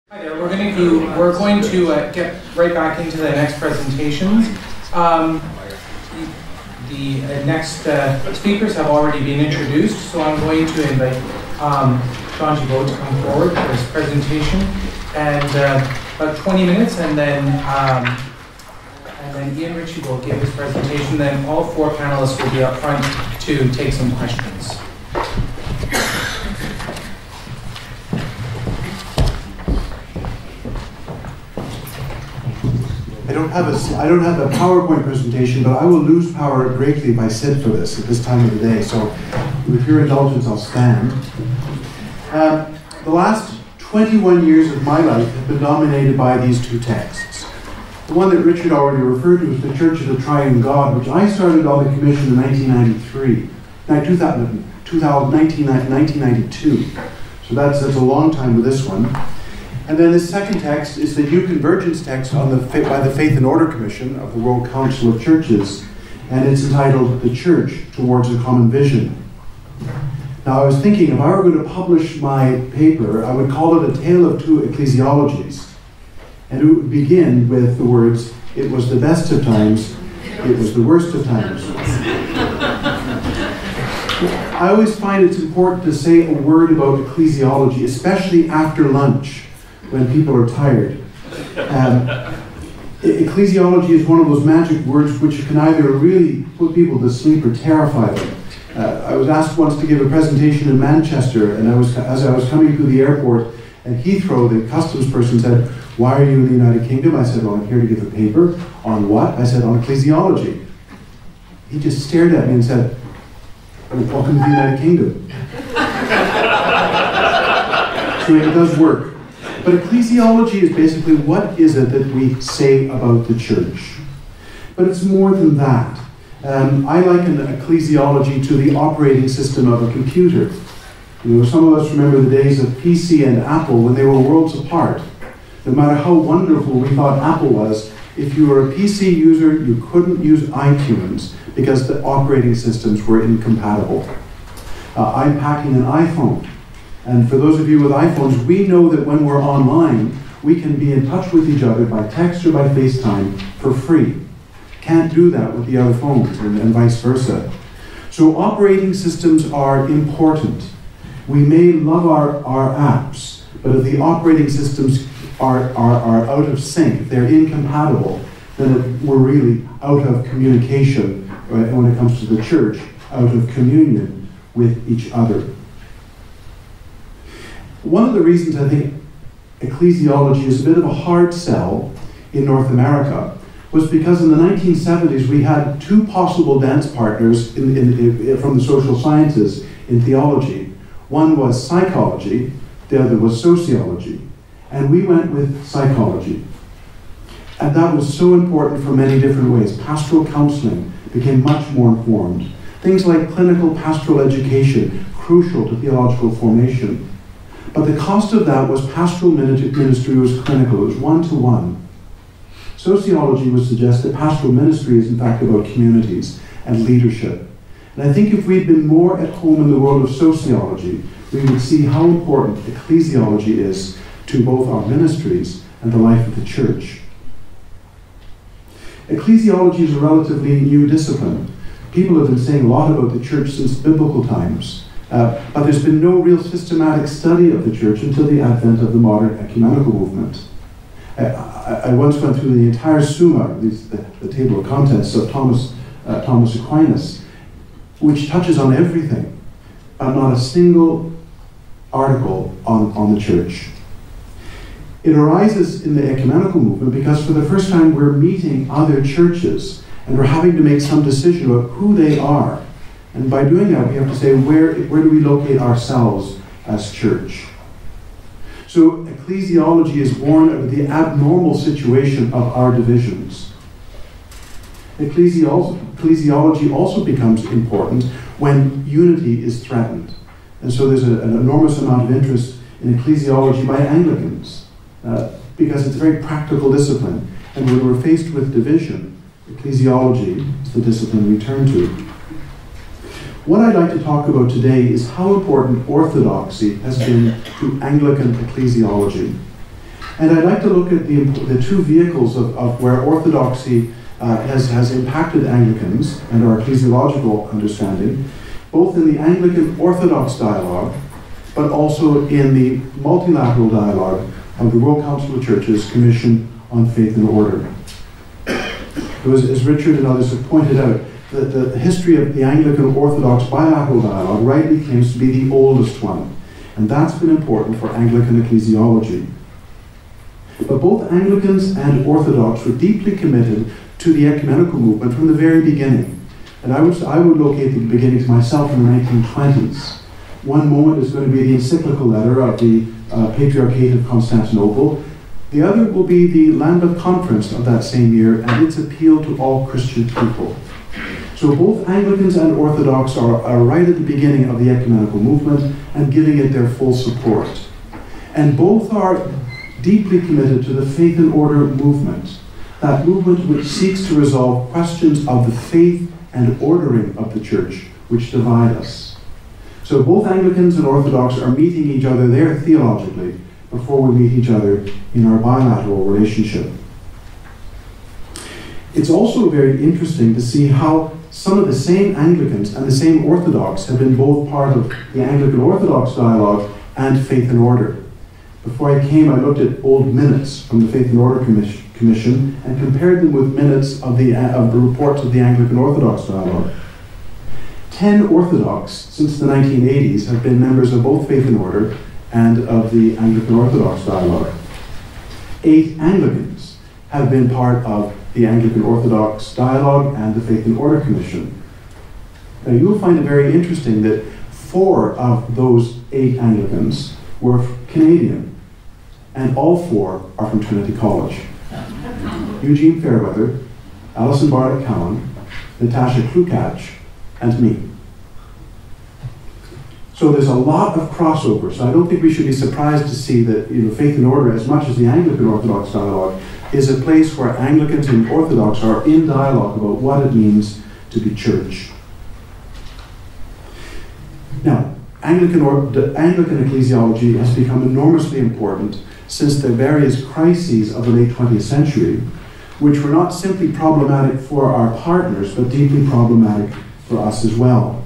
Hi there. We're going to get right back into the next presentations. The next speakers have already been introduced, so I'm going to invite John Gibaut to come forward for his presentation, and about 20 minutes, and then Ritchie will give his presentation. Then all four panelists will be up front to take some questions. I don't have a PowerPoint presentation, but I will lose power greatly if I sit for this at this time of the day. So with your indulgence, I'll stand. The last 21 years of my life have been dominated by these two texts. The one that Richard already referred to is the Church of the Triune God, which I started on the commission in 1992. So that's a long time with this one. And then the second text is the new convergence text by the Faith and Order Commission of the World Council of Churches, and it's entitled The Church Towards a Common Vision. Now I was thinking, if I were going to publish my paper, I would call it A Tale of Two Ecclesiologies. And it would begin with the words, "It was the best of times, it was the worst of times." I always find it's important to say a word about ecclesiology, especially after lunch, when people are tired. Ecclesiology is one of those magic words which can either really put people to sleep or terrify them. I was asked once to give a presentation in Manchester, and as I was coming through the airport at Heathrow, the customs person said, "Why are you in the United Kingdom?" I said, "Well, I'm here to give a paper." "On what?" I said, "On ecclesiology." He just stared at me and said, "Welcome to the United Kingdom." So it does work. But ecclesiology is basically, what is it that we say about the church? But it's more than that. I liken ecclesiology to the operating system of a computer. You know, some of us remember the days of PC and Apple when they were worlds apart. No matter how wonderful we thought Apple was, if you were a PC user, you couldn't use iTunes because the operating systems were incompatible. I'm packing an iPhone. And for those of you with iPhones, we know that when we're online, we can be in touch with each other by text or by FaceTime for free. Can't do that with the other phones, and vice versa. So operating systems are important. We may love our apps, but if the operating systems are out of sync, they're incompatible, then we're really out of communication, right, when it comes to the church, out of communion with each other. One of the reasons I think ecclesiology is a bit of a hard sell in North America was because in the 1970s we had two possible dance partners from the social sciences in theology. One was psychology, the other was sociology. And we went with psychology. And that was so important for many different ways. Pastoral counseling became much more informed. Things like clinical pastoral education, crucial to theological formation. But the cost of that was pastoral ministry was clinical, it was one-to-one. Sociology would suggest that pastoral ministry is in fact about communities and leadership. And I think if we'd been more at home in the world of sociology, we would see how important ecclesiology is to both our ministries and the life of the church. Ecclesiology is a relatively new discipline. People have been saying a lot about the church since biblical times. But there's been no real systematic study of the church until the advent of the modern ecumenical movement. I once went through the entire Summa, the table of contents of Thomas Aquinas, which touches on everything, but not a single article on the church. It arises in the ecumenical movement because for the first time we're meeting other churches and we're having to make some decision about who they are. And by doing that, we have to say, where do we locate ourselves as church? So ecclesiology is born out of the abnormal situation of our divisions. Ecclesiology also becomes important when unity is threatened. And so there's an enormous amount of interest in ecclesiology by Anglicans, because it's a very practical discipline. And when we're faced with division, ecclesiology is the discipline we turn to. What I'd like to talk about today is how important orthodoxy has been to Anglican ecclesiology. And I'd like to look at the two vehicles of where orthodoxy has impacted Anglicans and our ecclesiological understanding, both in the Anglican Orthodox dialogue, but also in the multilateral dialogue of the World Council of Churches Commission on Faith and Order. As Richard and others have pointed out, the history of the Anglican Orthodox bilateral dialogue rightly claims to be the oldest one, and that's been important for Anglican ecclesiology. But both Anglicans and Orthodox were deeply committed to the ecumenical movement from the very beginning. And I would locate the beginnings myself in the 1920s. One moment is going to be the encyclical letter of the Patriarchate of Constantinople. The other will be the Lambeth Conference of that same year and its appeal to all Christian people. So both Anglicans and Orthodox are right at the beginning of the ecumenical movement and giving it their full support. And both are deeply committed to the faith and order movement, that movement which seeks to resolve questions of the faith and ordering of the church which divide us. So both Anglicans and Orthodox are meeting each other there theologically before we meet each other in our bilateral relationship. It's also very interesting to see how some of the same Anglicans and the same Orthodox have been both part of the Anglican Orthodox dialogue and Faith and Order. Before I came, I looked at old minutes from the Faith and Order Commission and compared them with minutes of the reports of the Anglican Orthodox dialogue. 10 Orthodox since the 1980s have been members of both Faith and Order and of the Anglican Orthodox dialogue. 8 Anglicans have been part of the Anglican Orthodox dialogue and the Faith and Order Commission. Now you'll find it very interesting that 4 of those 8 Anglicans were Canadian, and all 4 are from Trinity College. Eugene Fairweather, Alison Bartlett Cowan, Natasha Klukach, and me. So there's a lot of crossover, so I don't think we should be surprised to see that Faith and Order, as much as the Anglican Orthodox dialogue, is a place where Anglicans and Orthodox are in dialogue about what it means to be church. Now, Anglican ecclesiology has become enormously important since the various crises of the late 20th century, which were not simply problematic for our partners, but deeply problematic for us as well.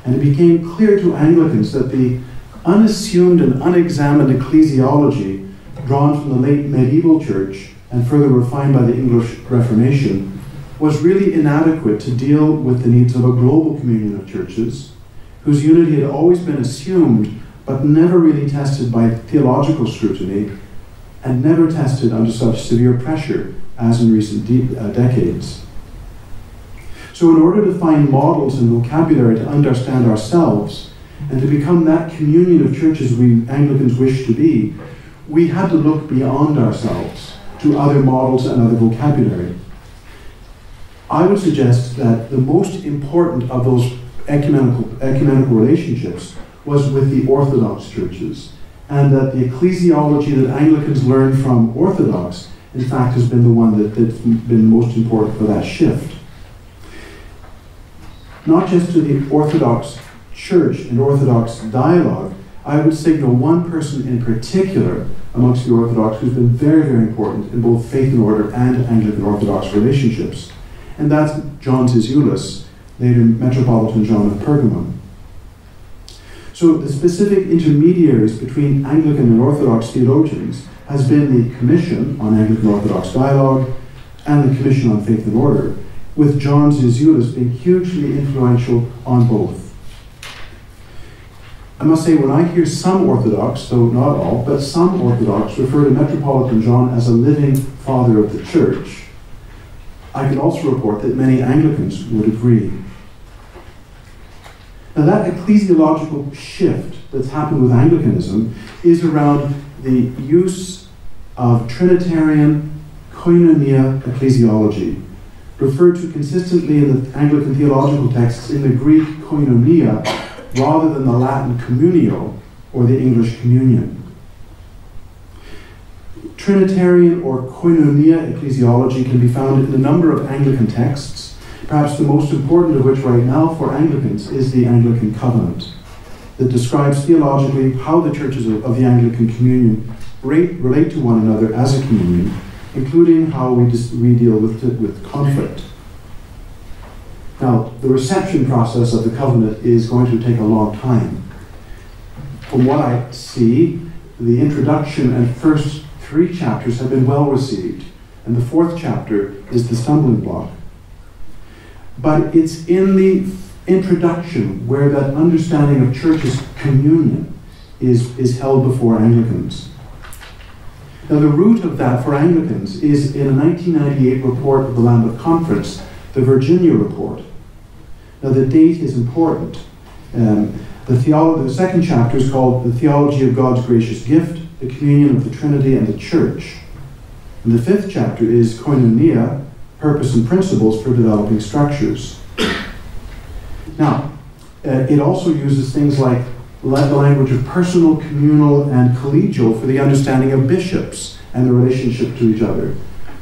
And it became clear to Anglicans that the unassumed and unexamined ecclesiology drawn from the late medieval church and further refined by the English Reformation was really inadequate to deal with the needs of a global communion of churches whose unity had always been assumed but never really tested by theological scrutiny and never tested under such severe pressure as in recent decades. So in order to find models and vocabulary to understand ourselves and to become that communion of churches we Anglicans wish to be, we had to look beyond ourselves to other models and other vocabulary. I would suggest that the most important of those ecumenical relationships was with the Orthodox churches, and that the ecclesiology that Anglicans learned from Orthodox, in fact, has been the one that's been most important for that shift. Not just to the Orthodox Church and Orthodox dialogue, I would signal one person in particular amongst the Orthodox who's been very, very important in both Faith and Order and Anglican Orthodox relationships, and that's John Zizioulas, later Metropolitan John of Pergamum. So the specific intermediaries between Anglican and Orthodox theologians has been the Commission on Anglican Orthodox Dialogue and the Commission on Faith and Order, with John Zizioulas being hugely influential on both. I must say, when I hear some Orthodox, though not all, but some Orthodox refer to Metropolitan John as a living father of the Church, I can also report that many Anglicans would agree. Now that ecclesiological shift that's happened with Anglicanism is around the use of Trinitarian koinonia ecclesiology, referred to consistently in the Anglican theological texts in the Greek koinonia rather than the Latin communio or the English communion. Trinitarian or koinonia ecclesiology can be found in a number of Anglican texts, perhaps the most important of which right now for Anglicans is the Anglican Covenant, that describes theologically how the churches of the Anglican communion relate to one another as a communion, including how we deal with conflict. Now, the reception process of the covenant is going to take a long time. From what I see, the introduction and first 3 chapters have been well received, and the 4th chapter is the stumbling block. But it's in the introduction where that understanding of church's communion is held before Anglicans. Now, the root of that for Anglicans is in a 1998 report of the Lambeth Conference, the Virginia Report. Now, the date is important. The 2nd chapter is called The Theology of God's Gracious Gift, the Communion of the Trinity and the Church. And the 5th chapter is Koinonia, Purpose and Principles for Developing Structures. Now, it also uses things like the language of personal, communal, and collegial for the understanding of bishops and the relationship to each other.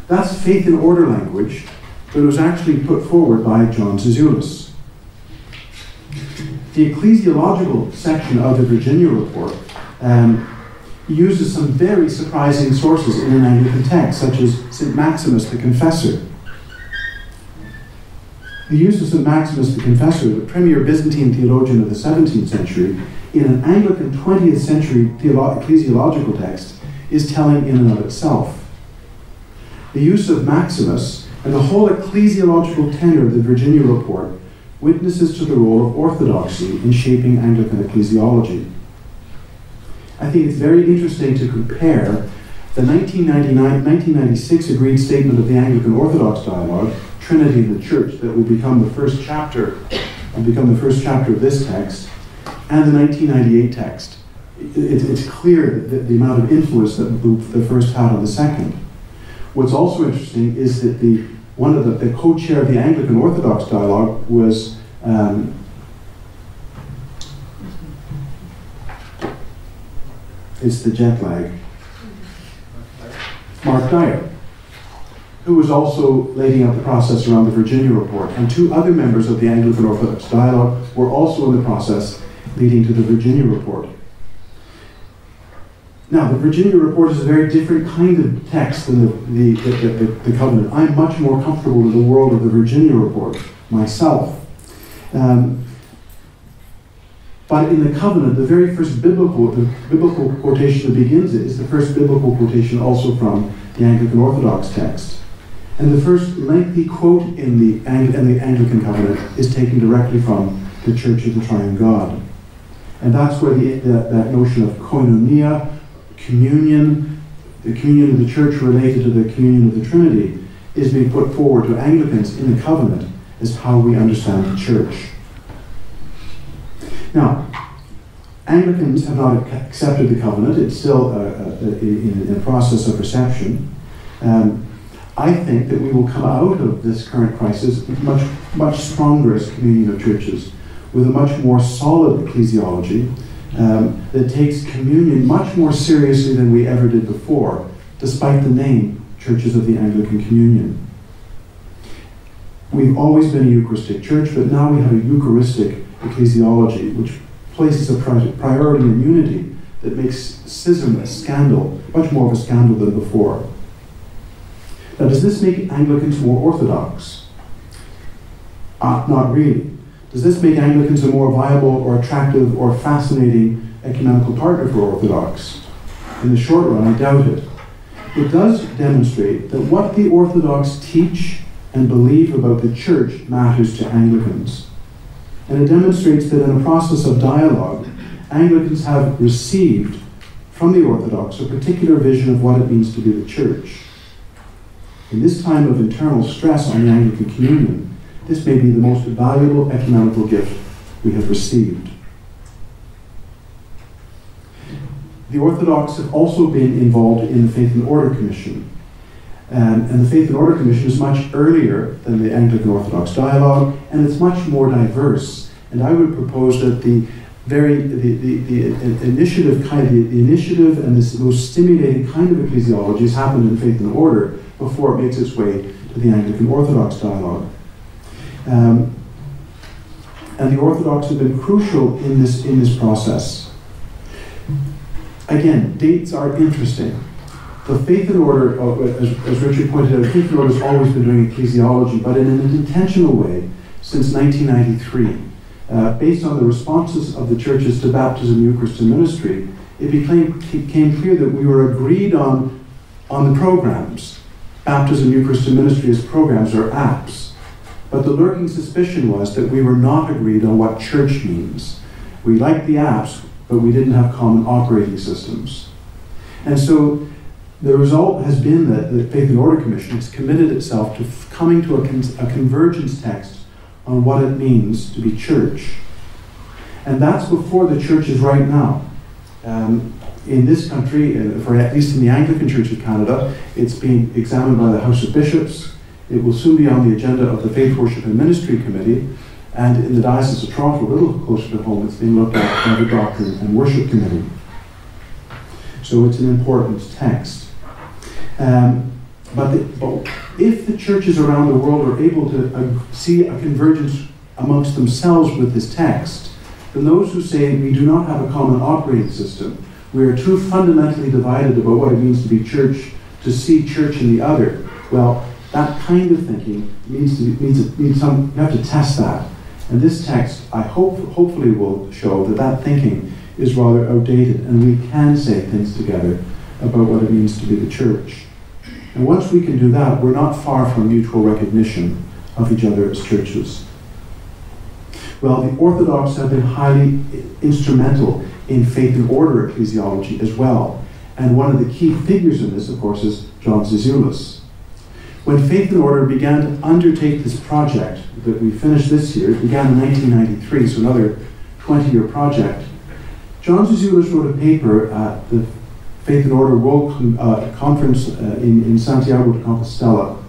That's faith in order language, but it was actually put forward by John Zizioulas. The ecclesiological section of the Virginia Report uses some very surprising sources in an Anglican text, such as St. Maximus the Confessor. The use of St. Maximus the Confessor, the premier Byzantine theologian of the 17th century, in an Anglican 20th century ecclesiological text is telling in and of itself. The use of Maximus and the whole ecclesiological tenor of the Virginia Report witnesses to the role of orthodoxy in shaping Anglican ecclesiology. I think it's very interesting to compare the 1996 agreed statement of the Anglican Orthodox dialogue, Trinity in the Church, that will become the first chapter of this text, and the 1998 text. It's clear that the amount of influence that the first had on the second. What's also interesting is that the co-chair of the Anglican Orthodox dialogue was it's the jet lag. Mark Dyer, who was also leading up the process around the Virginia Report, and 2 other members of the Anglican Orthodox dialogue were also in the process leading to the Virginia Report. Now, the Virginia Report is a very different kind of text than the Covenant. I'm much more comfortable with the world of the Virginia Report myself. But in the Covenant, the very first biblical quotation that begins it is the first biblical quotation also from the Anglican Orthodox text. And the first lengthy quote in the Anglican Covenant is taken directly from the Church of the Triune God. And that's where that notion of koinonia, communion, the communion of the Church related to the communion of the Trinity, is being put forward to Anglicans in the Covenant as how we understand the Church. Now, Anglicans have not accepted the Covenant. It's still in a process of reception. I think that we will come out of this current crisis much stronger as a communion of churches, with a much more solid ecclesiology that takes communion much more seriously than we ever did before, despite the name Churches of the Anglican Communion. We've always been a Eucharistic church, but now we have a Eucharistic ecclesiology, which places a priority in unity that makes schism a scandal, much more of a scandal than before. Now, does this make Anglicans more orthodox? Not really. Does this make Anglicans a more viable or attractive or fascinating ecumenical partner for Orthodox? In the short run, I doubt it. It does demonstrate that what the Orthodox teach and believe about the Church matters to Anglicans. And it demonstrates that in a process of dialogue, Anglicans have received from the Orthodox a particular vision of what it means to be the Church. In this time of internal stress on the Anglican Communion, this may be the most valuable ecumenical gift we have received. The Orthodox have also been involved in the Faith and Order Commission. And the Faith and Order Commission is much earlier than the Anglican Orthodox dialogue, and it's much more diverse. And I would propose that the initiative and this most stimulating kind of ecclesiology has happened in Faith and Order before it makes its way to the Anglican Orthodox dialogue. And the Orthodox have been crucial in this process. Again, dates are interesting. The Faith and Order, as Ritchie pointed out, Faith and Order has always been doing ecclesiology, but in an intentional way since 1993. Based on the responses of the churches to baptism, Eucharist, and ministry, it became clear that we were agreed on the programs. Baptism, Eucharist, and ministry as programs or apps. But the lurking suspicion was that we were not agreed on what church means. We liked the apps, but we didn't have common operating systems. And so the result has been that the Faith and Order Commission has committed itself to coming to a convergence text on what it means to be church. And that's before the churches right now. In this country, for at least in the Anglican Church of Canada, it's being examined by the House of Bishops. It will soon be on the agenda of the Faith, Worship and Ministry Committee, and in the Diocese of Toronto, a little closer to home, it's being looked at by the Doctrine and Worship Committee. So it's an important text. But if the churches around the world are able to see a convergence amongst themselves with this text, then those who say we do not have a common operating system, we are too fundamentally divided about what it means to be church, to see church in the other, well, that kind of thinking you have to test that. And this text, I hopefully will show that thinking is rather outdated, and we can say things together about what it means to be the church. And once we can do that, we're not far from mutual recognition of each other as churches. Well, the Orthodox have been highly instrumental in faith and order ecclesiology as well. And one of the key figures in this, of course, is John Zizioulas. When Faith and Order began to undertake this project that we finished this year, it began in 1993, so another 20-year project, John Zizioulas wrote a paper at the Faith and Order World Conference in Santiago de Compostela.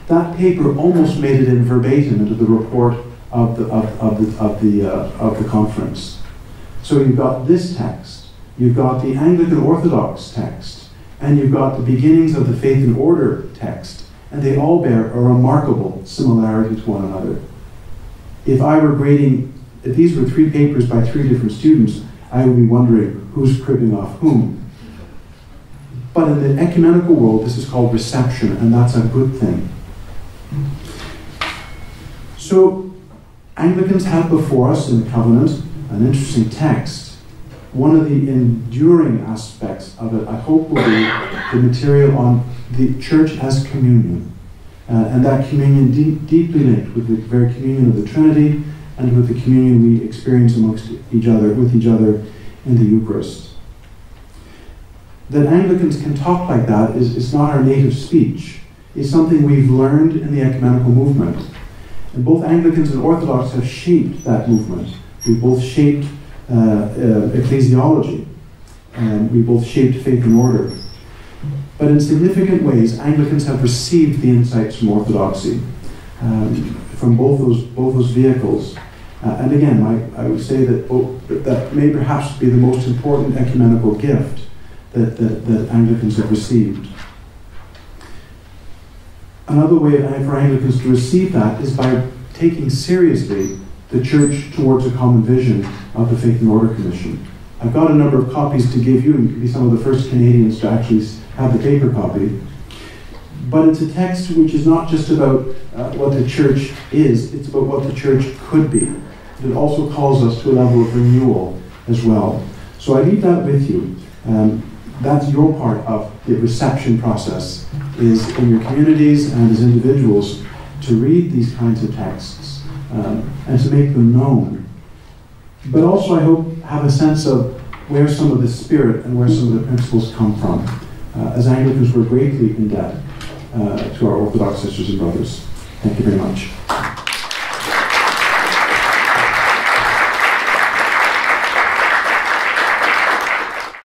That paper almost made it in verbatim into the report of the conference. So you've got this text, you've got the Anglican Orthodox text, and you've got the beginnings of the Faith and Order text, and they all bear a remarkable similarity to one another. If I were grading, if these were 3 papers by 3 different students, I would be wondering who's cribbing off whom. But in the ecumenical world, this is called reception, and that's a good thing. So, Anglicans have before us in the Covenant an interesting text. One of the enduring aspects of it, I hope, will be the material on the church as communion. And that communion deeply linked with the very communion of the Trinity and with the communion we experience amongst each other, with each other in the Eucharist. That Anglicans can talk like that is not our native speech. It's something we've learned in the ecumenical movement. And both Anglicans and Orthodox have shaped that movement. We've both shaped ecclesiology, and we both shaped faith and order. But in significant ways, Anglicans have received the insights from Orthodoxy, from both those vehicles. And again, I would say that may perhaps be the most important ecumenical gift that Anglicans have received. Another way for Anglicans to receive that is by taking seriously the Church towards a common vision of the Faith and Order Commission. I've got a number of copies to give you, and you can be some of the first Canadians to actually have the paper copy. But it's a text which is not just about what the Church is, it's about what the Church could be. It also calls us to a level of renewal as well. So I leave that with you. That's your part of the reception process, is in your communities and as individuals to read these kinds of texts and to make them known. But also, I hope, have a sense of where some of the spirit and where some of the principles come from. As Anglicans, we're greatly in debt to our Orthodox sisters and brothers. Thank you very much.